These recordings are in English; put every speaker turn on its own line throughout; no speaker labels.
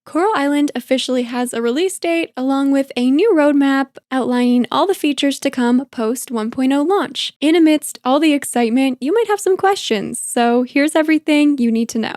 Coral Island officially has a release date along with a new roadmap outlining all the features to come post 1.0 launch. In amidst all the excitement, you might have some questions, so here's everything you need to know.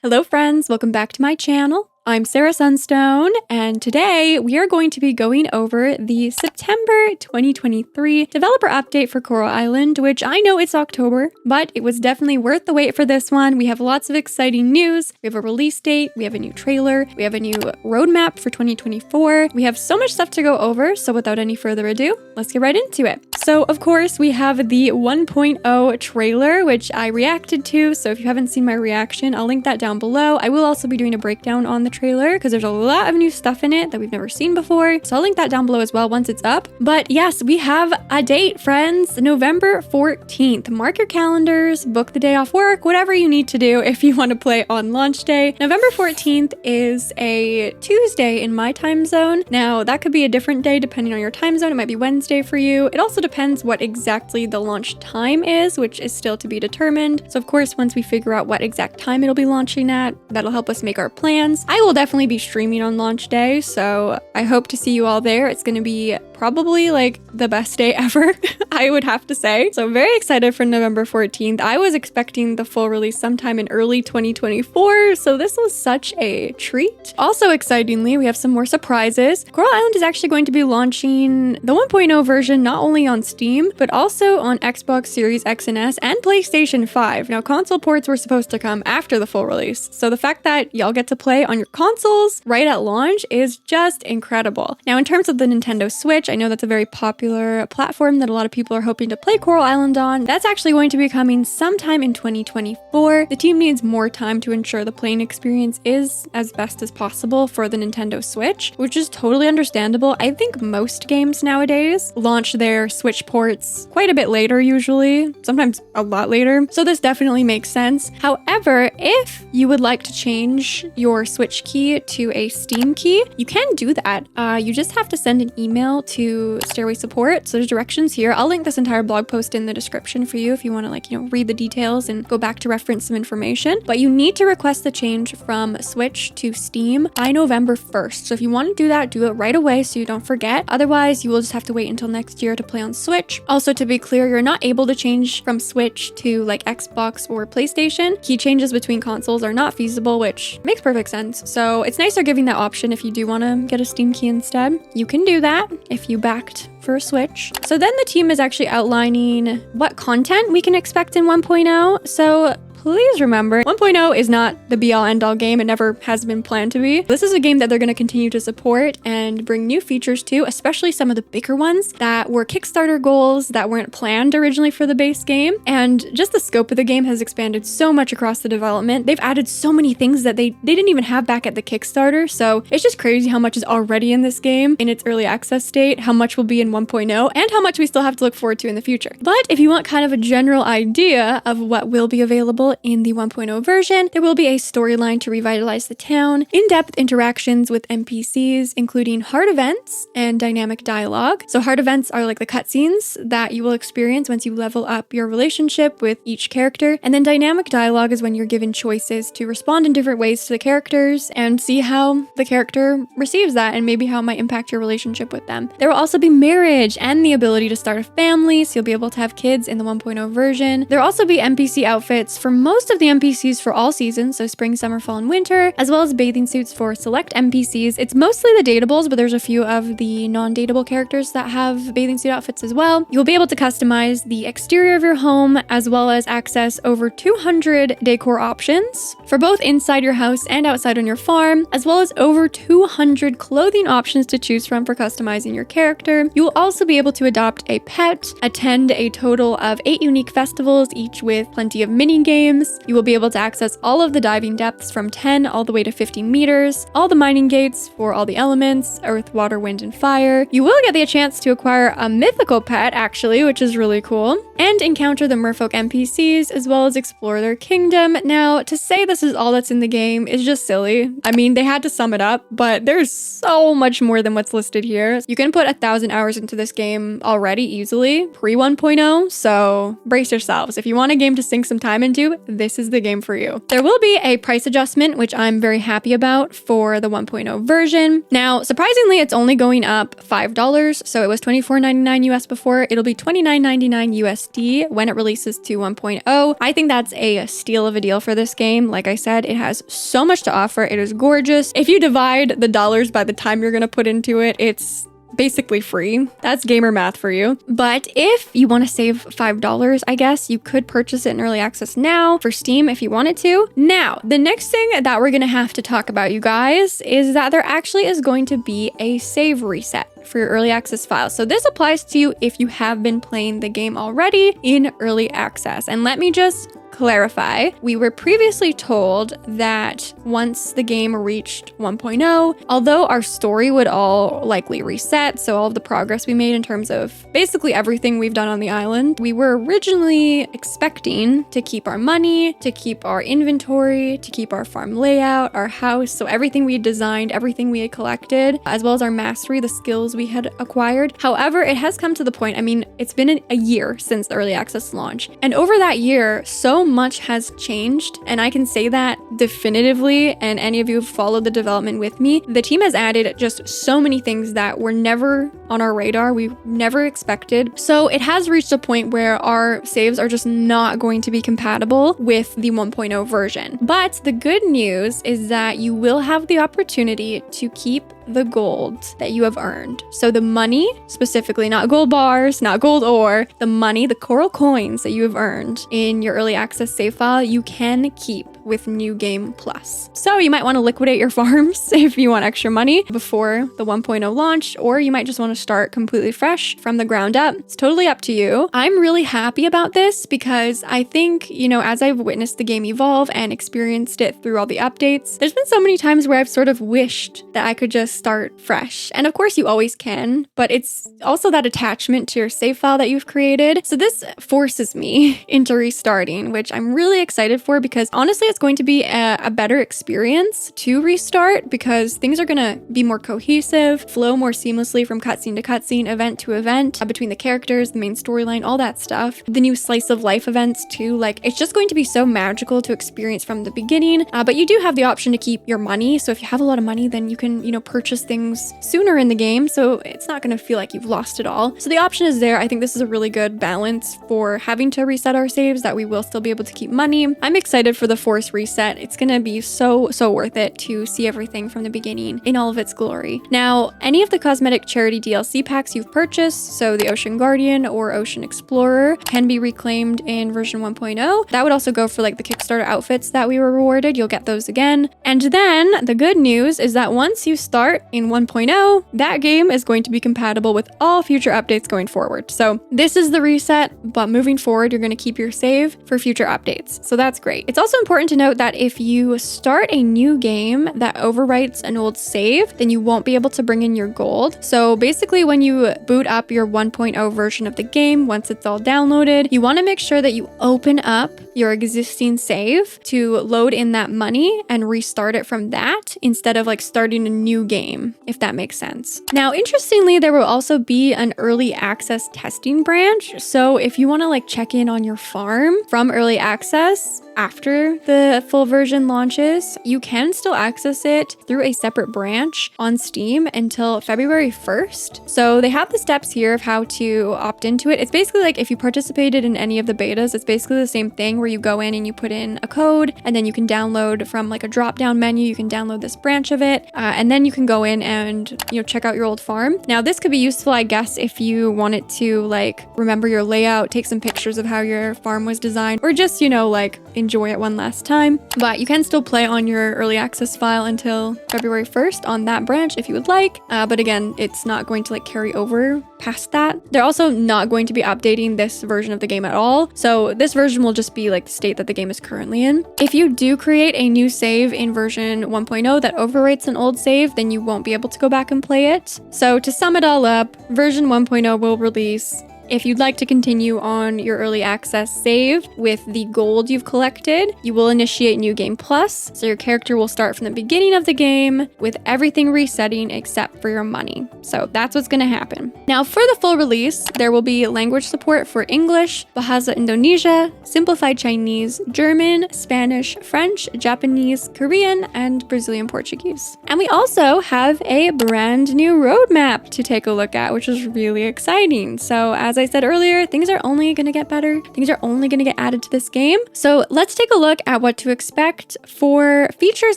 Hello friends, welcome back to my channel. I'm Sarah Sunstone, and today we are going to be going over the September 2023 developer update for Coral Island, which I know it's October, but it was definitely worth the wait for this one. We have lots of exciting news. We have a release date, we have a new trailer, we have a new roadmap for 2024. We have so much stuff to go over, so without any further ado, let's get right into it. So of course we have the 1.0 trailer, which I reacted to, so if you haven't seen my reaction, I'll link that down below. I will also be doing a breakdown on the trailer because there's a lot of new stuff in it that we've never seen before, so I'll link that down below as well once it's up. But yes, we have a date, friends. November 14th. Mark your calendars, book the day off work, whatever you need to do if you want to play on launch day. November 14th is a Tuesday in my time zone. Now that could be a different day depending on your time zone. It might be Wednesday for you. It also depends what exactly the launch time is, which is still to be determined. So of course, once we figure out what exact time it'll be launching at, that'll help us make our plans. I will definitely be streaming on launch day, so I hope to see you all there. It's going to be probably like the best day ever, I would have to say. So very excited for November 14th. I was expecting the full release sometime in early 2024, so this was such a treat. Also excitingly, we have some more surprises. Coral Island is actually going to be launching the 1.0 version not only on Steam, but also on Xbox Series X and S and PlayStation 5. Now, console ports were supposed to come after the full release, so the fact that y'all get to play on your consoles right at launch is just incredible. Now, in terms of the Nintendo Switch, I know that's a very popular platform that a lot of people are hoping to play Coral Island on. That's actually going to be coming sometime in 2024. The team needs more time to ensure the playing experience is as best as possible for the Nintendo Switch, which is totally understandable. I think most games nowadays launch their Switch ports quite a bit later usually, sometimes a lot later, so this definitely makes sense. However, if you would like to change your Switch key to a Steam key, you can do that. You just have to send an email to Stairway Support. So there's directions here. I'll link this entire blog post in the description for you if you want to read the details and go back to reference some information. But you need to request the change from Switch to Steam by November 1st. So if you want to do that, do it right away so you don't forget. Otherwise, you will just have to wait until next year to play on Switch. Also, to be clear, you're not able to change from Switch to like Xbox or PlayStation. Key changes between consoles are not feasible, which makes perfect sense. So it's nice they're giving that option if you do want to get a Steam key instead. You can do that if you backed for a Switch. So then the team is actually outlining what content we can expect in 1.0. So please remember, 1.0 is not the be-all end-all game. It never has been planned to be. This is a game that they're going to continue to support and bring new features to, especially some of the bigger ones that were Kickstarter goals that weren't planned originally for the base game. And just the scope of the game has expanded so much across the development. They've added so many things that they didn't even have back at the Kickstarter. So it's just crazy how much is already in this game in its early access state, how much will be in 1.0, and how much we still have to look forward to in the future. But if you want kind of a general idea of what will be available in the 1.0 version, there will be a storyline to revitalize the town, in-depth interactions with NPCs, including hard events and dynamic dialogue. So hard events are like the cutscenes that you will experience once you level up your relationship with each character. And then dynamic dialogue is when you're given choices to respond in different ways to the characters and see how the character receives that and maybe how it might impact your relationship with them. There will also be marriage and the ability to start a family, so you'll be able to have kids in the 1.0 version. There will also be NPC outfits for most of the NPCs for all seasons, so spring, summer, fall, and winter, as well as bathing suits for select NPCs. It's mostly the datables, but there's a few of the non-datable characters that have bathing suit outfits as well. You'll be able to customize the exterior of your home, as well as access over 200 decor options for both inside your house and outside on your farm, as well as over 200 clothing options to choose from for customizing your character. You will also be able to adopt a pet, attend a total of 8 unique festivals, each with plenty of mini games, times. You will be able to access all of the diving depths from 10 all the way to 50 meters, all the mining gates for all the elements, earth, water, wind, and fire. You will get the chance to acquire a mythical pet, actually, which is really cool, and encounter the merfolk NPCs, as well as explore their kingdom. Now, to say this is all that's in the game is just silly. I mean, they had to sum it up, but there's so much more than what's listed here. You can put 1,000 hours into this game already easily, pre 1.0, so brace yourselves. If you want a game to sink some time into, this is the game for you. There will be a price adjustment, which I'm very happy about for the 1.0 version. Now, surprisingly, it's only going up $5, so it was $24.99 US before. It'll be $29.99 USD when it releases to 1.0. I think that's a steal of a deal for this game. Like I said, it has so much to offer. It is gorgeous. If you divide the dollars by the time you're gonna put into it, it's basically free. That's gamer math for you. But if you want to save $5, I guess you could purchase it in early access now for Steam if you wanted to. Now, the next thing that we're going to have to talk about, you guys, is that there actually is going to be a save reset for your early access files. So this applies to you if you have been playing the game already in early access. And let me just clarify, we were previously told that once the game reached 1.0, although our story would all likely reset, so all of the progress we made in terms of basically everything we've done on the island, we were originally expecting to keep our money, to keep our inventory, to keep our farm layout, our house, so everything we had designed, everything we had collected, as well as our mastery, the skills we had acquired. However, it has come to the point, I mean, it's been a year since the early access launch, and over that year, so much has changed, and I can say that definitively, and any of you who've followed the development with me, the team has added just so many things that were never on our radar, we never expected. So it has reached a point where our saves are just not going to be compatible with the 1.0 version. But the good news is that you will have the opportunity to keep the gold that you have earned. So the money, specifically, not gold bars, not gold ore, the money, the coral coins that you have earned in your early access save file, you can keep with New Game Plus. So you might want to liquidate your farms if you want extra money before the 1.0 launch, or you might just want to start completely fresh from the ground up. It's totally up to you. I'm really happy about this because I think, you know, as I've witnessed the game evolve and experienced it through all the updates, there's been so many times where I've sort of wished that I could just start fresh. And of course you always can, but it's also that attachment to your save file that you've created. So this forces me into restarting, which I'm really excited for because honestly, it's going to be a better experience to restart because things are going to be more cohesive, flow more seamlessly from cutscene to cutscene, event to event, between the characters, the main storyline, all that stuff. The new slice of life events too, like it's just going to be so magical to experience from the beginning. But you do have the option to keep your money. So if you have a lot of money, then you can, you know, purchase things sooner in the game. So it's not going to feel like you've lost it all. So the option is there. I think this is a really good balance for having to reset our saves that we will still be able to keep money. I'm excited for the force reset. It's gonna be so worth it to see everything from the beginning in all of its glory. Now, any of the cosmetic charity DLC packs you've purchased, so the Ocean Guardian or Ocean Explorer, can be reclaimed in version 1.0. That would also go for like the Kickstarter outfits that we were rewarded. You'll get those again. And then the good news is that once you start in 1.0, that game is going to be compatible with all future updates going forward. So this is the reset, but moving forward, you're going to keep your save for future updates. So that's great. It's also important to note that if you start a new game that overwrites an old save, then you won't be able to bring in your gold. So basically when you boot up your 1.0 version of the game, once it's all downloaded, you want to make sure that you open up your existing save to load in that money and restart it from that instead of like starting a new game, if that makes sense. Now, interestingly, there will also be an early access testing branch. So if you want to like check in on your farm from early access after the full version launches, you can still access it through a separate branch on Steam until February 1st. So they have the steps here of how to opt into it. It's basically like if you participated in any of the betas, it's basically the same thing where you go in and you put in a code and then you can download from like a drop-down menu, you can download this branch of it, and then you can go in and, you know, check out your old farm. Now, this could be useful, I guess, if you wanted to like remember your layout, take some pictures of how your farm was designed, or just, you know, like enjoy it one last time. But you can still play on your early access file until February 1st on that branch if you would like. But again, it's not going to like carry over past that. They're also not going to be updating this version of the game at all. So this version will just be like the state that the game is currently in. If you do create a new save in version 1.0 that overwrites an old save, then you won't be able to go back and play it. So to sum it all up, version 1.0 will release. If you'd like to continue on your early access save with the gold you've collected, you will initiate New Game Plus, so your character will start from the beginning of the game with everything resetting except for your money. So that's what's going to happen. Now for the full release, there will be language support for English, Bahasa Indonesia, Simplified Chinese, German, Spanish, French, Japanese, Korean, and Brazilian Portuguese. And we also have a brand new roadmap to take a look at, which is really exciting. So as I said earlier, things are only going to get better. Things are only going to get added to this game. So let's take a look at what to expect for features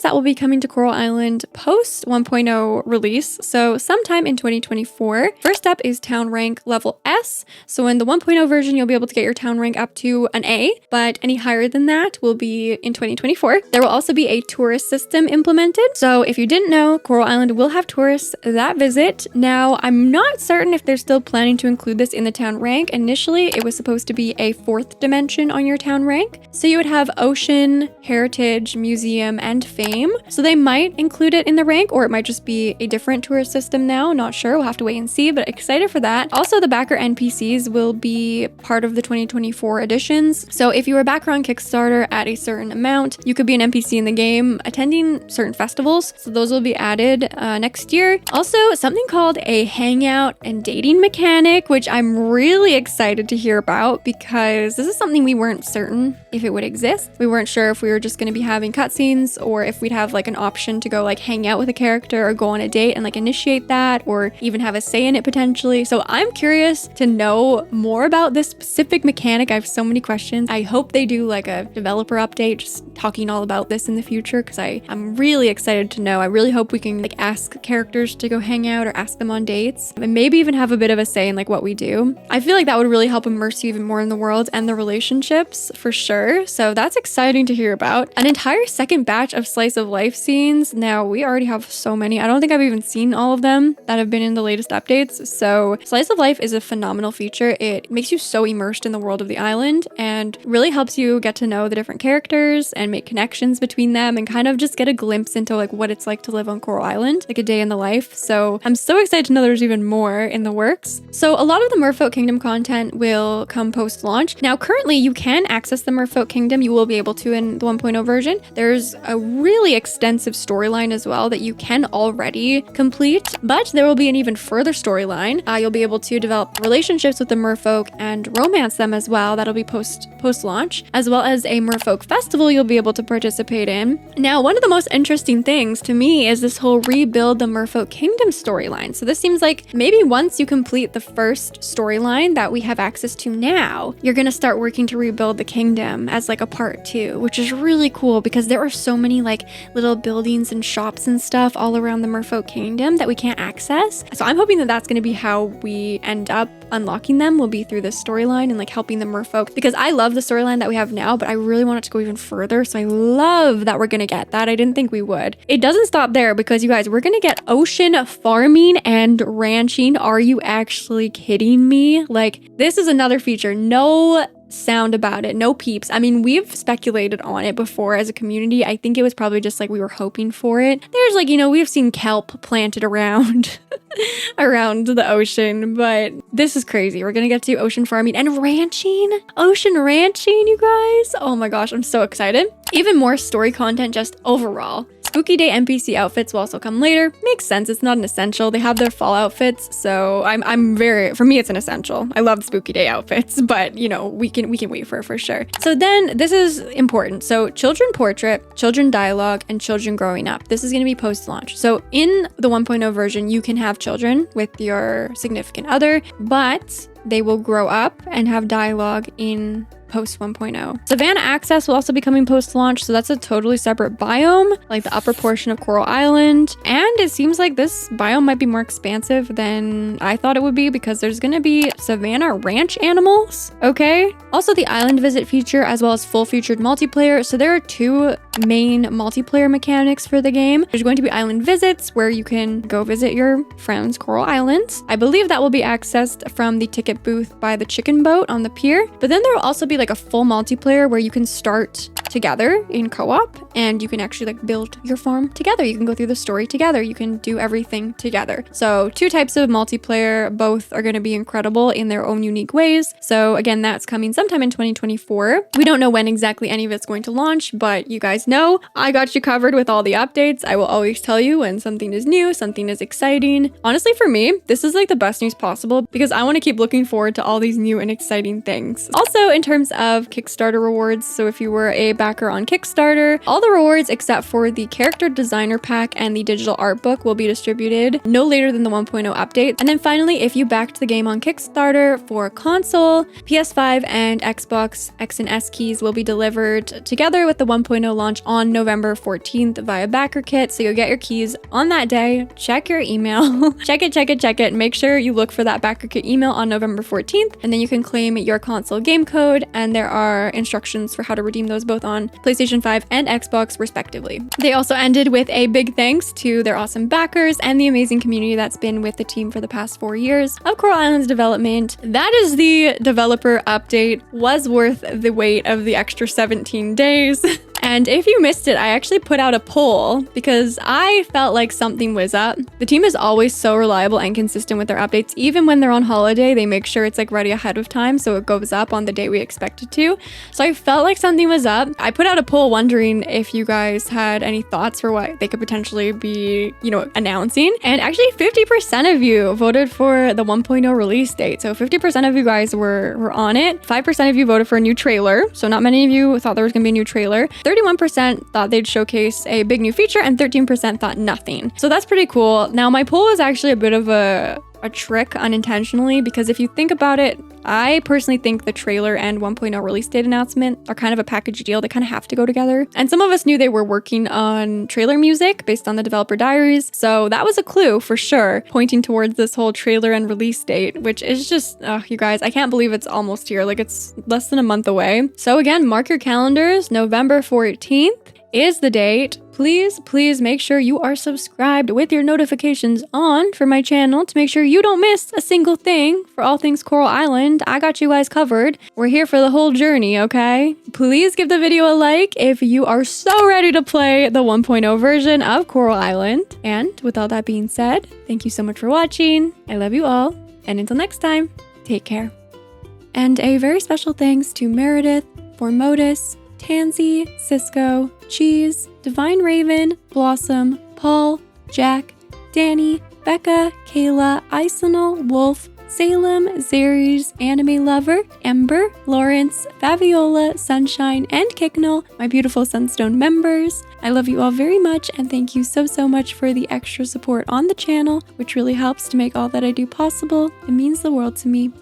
that will be coming to Coral Island post 1.0 release. So sometime in 2024. First up is town rank level S. So in the 1.0 version, you'll be able to get your town rank up to an A, but any higher than that will be in 2024. There will also be a tourist system implemented. So if you didn't know, Coral Island will have tourists that visit. Now, I'm not certain if they're still planning to include this in the town rank. Initially, it was supposed to be a 4th dimension on your town rank. So you would have ocean, heritage, museum, and fame. So they might include it in the rank, or it might just be a different tourist system now. Not sure. We'll have to wait and see, but excited for that. Also, the backer NPCs will be part of the 2024 editions. So if you were a backer on Kickstarter at a certain amount, you could be an NPC in the game attending certain festivals. So those will be added next year. Also, something called a hangout and dating mechanic, which I'm really excited to hear about because this is something we weren't certain if it would exist. We weren't sure if we were just going to be having cutscenes or if we'd have like an option to go like hang out with a character or go on a date and like initiate that or even have a say in it potentially. So I'm curious to know more about this specific mechanic. I have so many questions. I hope they do like a developer update just talking all about this in the future because I'm really excited to know. I really hope we can like ask characters to go hang out or ask them on dates and maybe even have a bit of a say in like what we do. I feel like that would really help immerse you even more in the world and the relationships for sure. So that's exciting to hear about. An entire second batch of slice of life scenes. Now we already have so many. I don't think I've even seen all of them that have been in the latest updates. So slice of life is a phenomenal feature. It makes you so immersed in the world of the island and really helps you get to know the different characters and make connections between them and kind of just get a glimpse into like what it's like to live on Coral Island, like a day in the life. So I'm so excited to know there's even more in the works. So a lot of the Merfolk Kingdom content will come post-launch. Now, currently you can access the Merfolk Kingdom. You will be able to in the 1.0 version. There's a really extensive storyline as well that you can already complete, but there will be an even further storyline. You'll be able to develop relationships with the Merfolk and romance them as well. That'll be post-launch, as well as a Merfolk festival you'll be able to participate in. Now, one of the most interesting things to me is this whole rebuild the Merfolk Kingdom storyline. So this seems like maybe once you complete the first storyline that we have access to now, you're going to start working to rebuild the kingdom as like a part 2, which is really cool because there are so many like little buildings and shops and stuff all around the Merfolk Kingdom that we can't access. So I'm hoping that that's going to be how we end up unlocking them, will be through this storyline and like helping the Merfolk, because I love the storyline that we have now, but I really want it to go even further. So I love that we're going to get that. I didn't think we would. It doesn't stop there because you guys, we're going to get ocean farming and ranching. Are you actually kidding me? Like, this is another feature. No sound about it, no peeps. I mean, we've speculated on it before as a community. I think it was probably just like we were hoping for it. There's like, we've seen kelp planted around around the ocean, but this is crazy. We're gonna get to ocean farming and ranching. Ocean ranching, you guys. Oh my gosh, I'm so excited. Even more story content just overall. Spooky Day NPC outfits will also come later. Makes sense, it's not an essential. They have their fall outfits, so for me it's an essential. I love the Spooky Day outfits, but we can wait for sure. So then this is important. So children portrait, children dialogue, and children growing up. This is going to be post-launch. So in the 1.0 version, you can have children with your significant other, but they will grow up and have dialogue in post 1.0. Savannah Access will also be coming post-launch, so that's a totally separate biome, like the upper portion of Coral Island. And it seems like this biome might be more expansive than I thought it would be because there's gonna be Savannah ranch animals, okay? Also the island visit feature as well as full-featured multiplayer. So there are two main multiplayer mechanics for the game. There's going to be island visits where you can go visit your friends' Coral Islands. I believe that will be accessed from the ticket booth by the chicken boat on the pier. But then there will also be like a full multiplayer where you can start together in co-op and you can actually like build your farm together. You can go through the story together. You can do everything together. So two types of multiplayer, both are going to be incredible in their own unique ways. So again, that's coming sometime in 2024. We don't know when exactly any of it's going to launch, but you guys know I got you covered with all the updates. I will always tell you when something is new, something is exciting. Honestly, for me, this is like the best news possible because I want to keep looking forward to all these new and exciting things. Also, in terms of Kickstarter rewards, so if you were a backer on Kickstarter, all the rewards except for the character designer pack and the digital art book will be distributed no later than the 1.0 update. And then finally, if you backed the game on Kickstarter for console, PS5 and Xbox X and S keys will be delivered together with the 1.0 launch on November 14th via backer kit. So you'll get your keys on that day. Check your email. check it. Make sure you look for that backer kit email on November 14th, and then you can claim your console game code, and there are instructions for how to redeem those both on PlayStation 5 and Xbox respectively. They also ended with a big thanks to their awesome backers and the amazing community that's been with the team for the past 4 years of Coral Island's development. That is the developer update. Was worth the wait of the extra 17 days. And if you missed it, I actually put out a poll because I felt like something was up. The team is always so reliable and consistent with their updates. Even when they're on holiday, they make sure it's like ready ahead of time so it goes up on the day we expect it to. So I felt like something was up. I put out a poll wondering if you guys had any thoughts for what they could potentially be, announcing. And actually 50% of you voted for the 1.0 release date. So 50% of you guys were on it. 5% of you voted for a new trailer. So not many of you thought there was gonna be a new trailer. 31% thought they'd showcase a big new feature and 13% thought nothing. So that's pretty cool. Now my poll was actually a bit of a trick unintentionally because if you think about it, I personally think the trailer and 1.0 release date announcement are kind of a package deal. They kind of have to go together. And some of us knew they were working on trailer music based on the developer diaries. So that was a clue for sure, pointing towards this whole trailer and release date, which is just, you guys, I can't believe it's almost here. Like it's less than a month away. So again, mark your calendars. November 14th is the date. Please make sure you are subscribed with your notifications on for my channel to make sure you don't miss a single thing for all things Coral Island. I got you guys covered. We're here for the whole journey, okay? Please give the video a like if you are so ready to play the 1.0 version of Coral Island. And with all that being said, thank you so much for watching. I love you all. And until next time, take care. And a very special thanks to Meredith, Formotus, Tansy, Cisco, Cheese, Divine Raven, Blossom, Paul, Jack, Danny, Becca, Kayla, Isonal, Wolf, Salem, Zaries, Anime Lover, Ember, Lawrence, Fabiola, Sunshine, and Kicknell, my beautiful Sunstone members. I love you all very much and thank you so much for the extra support on the channel, which really helps to make all that I do possible. It means the world to me.